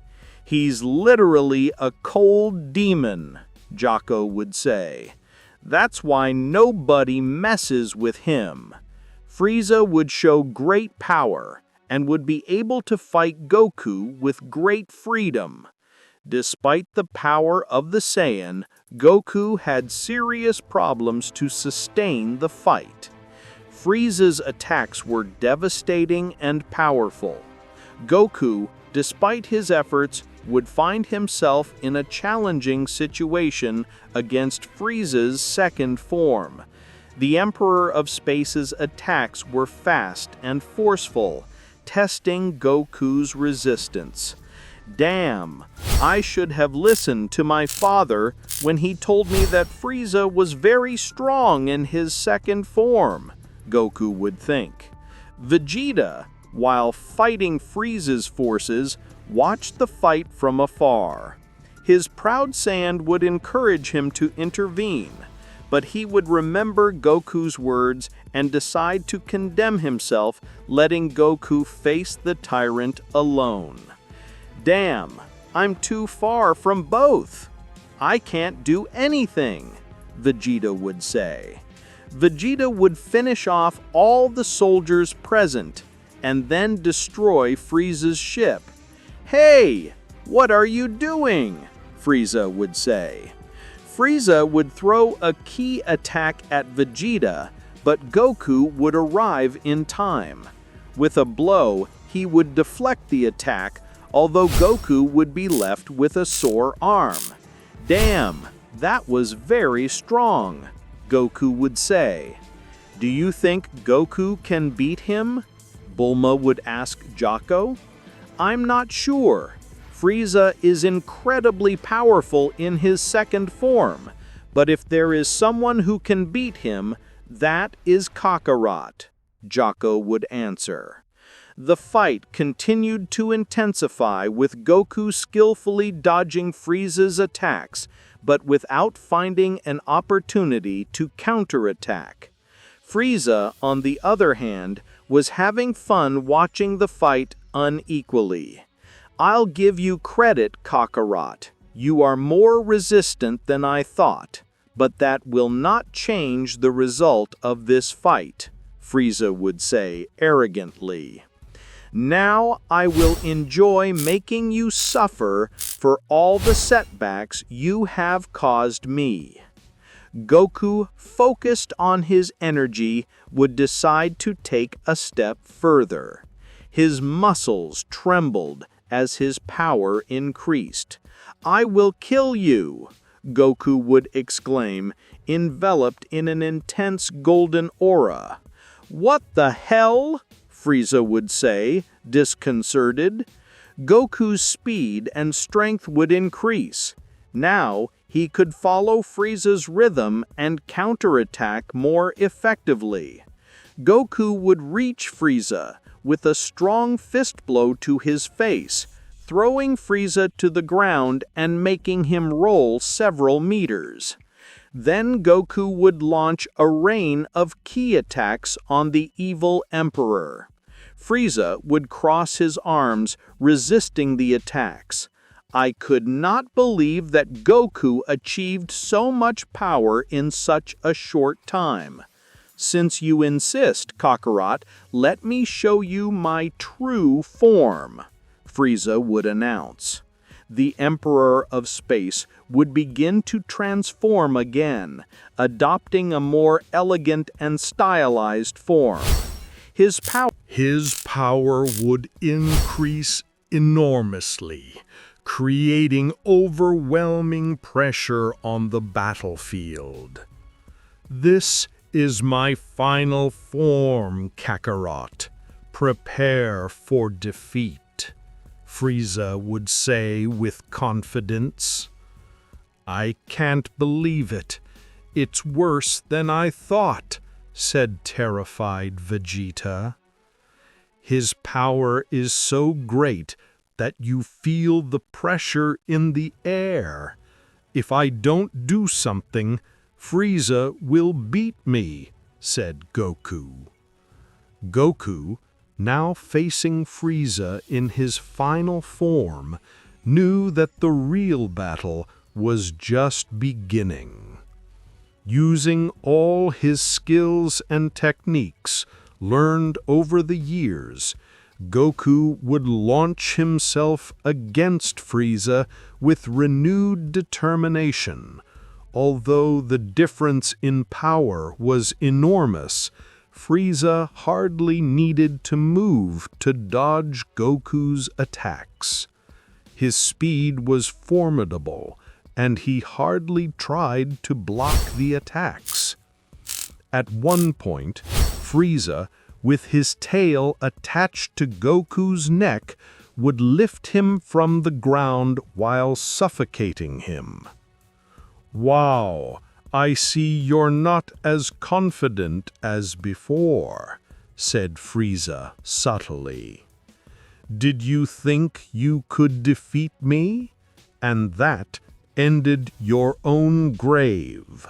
"He's literally a cold demon," Jocko would say. "That's why nobody messes with him." Frieza would show great power and would be able to fight Goku with great freedom. Despite the power of the Saiyan, Goku had serious problems to sustain the fight. Frieza's attacks were devastating and powerful. Goku, despite his efforts, would find himself in a challenging situation against Frieza's second form. The Emperor of Space's attacks were fast and forceful, testing Goku's resistance. "Damn, I should have listened to my father when he told me that Frieza was very strong in his second form," Goku would think. Vegeta, while fighting Frieza's forces, watched the fight from afar. His proud Saiyan would encourage him to intervene, but he would remember Goku's words and decide to condemn himself, letting Goku face the tyrant alone. "Damn, I'm too far from both. I can't do anything," Vegeta would say. Vegeta would finish off all the soldiers present and then destroy Frieza's ship. "Hey, what are you doing?" Frieza would say. Frieza would throw a key attack at Vegeta, but Goku would arrive in time. With a blow, he would deflect the attack, although Goku would be left with a sore arm. "Damn, that was very strong," Goku would say. "Do you think Goku can beat him?" Bulma would ask Jocko. "I'm not sure. Frieza is incredibly powerful in his second form, but if there is someone who can beat him, that is Kakarot," Jocko would answer. The fight continued to intensify, with Goku skillfully dodging Frieza's attacks, but without finding an opportunity to counterattack. Frieza, on the other hand, was having fun watching the fight unequally. "I'll give you credit, Kakarot. You are more resistant than I thought, but that will not change the result of this fight," Frieza would say arrogantly. "Now I will enjoy making you suffer for all the setbacks you have caused me." Goku, focused on his energy, would decide to take a step further. His muscles trembled as his power increased. "I will kill you," Goku would exclaim, enveloped in an intense golden aura. "What the hell?" Frieza would say, disconcerted. Goku's speed and strength would increase. Now he could follow Frieza's rhythm and counterattack more effectively. Goku would reach Frieza with a strong fist blow to his face, throwing Frieza to the ground and making him roll several meters. Then Goku would launch a rain of ki attacks on the evil Emperor. Frieza would cross his arms, resisting the attacks. "I could not believe that Goku achieved so much power in such a short time. Since you insist, Kakarot, let me show you my true form," Frieza would announce. The Emperor of Space would begin to transform again, adopting a more elegant and stylized form. His power would increase enormously, creating overwhelming pressure on the battlefield. "This is my final form, Kakarot. Prepare for defeat," Frieza would say with confidence. "I can't believe it. It's worse than I thought," said terrified Vegeta. "His power is so great that you feel the pressure in the air. If I don't do something, Frieza will beat me," said Goku. Goku, now facing Frieza in his final form, knew that the real battle was just beginning. Using all his skills and techniques learned over the years, Goku would launch himself against Frieza with renewed determination. Although the difference in power was enormous, Frieza hardly needed to move to dodge Goku's attacks. His speed was formidable, and he hardly tried to block the attacks. At one point, Frieza, with his tail attached to Goku's neck, would lift him from the ground while suffocating him. "Wow, I see you're not as confident as before," said Frieza subtly. "Did you think you could defeat me? And that ended your own grave."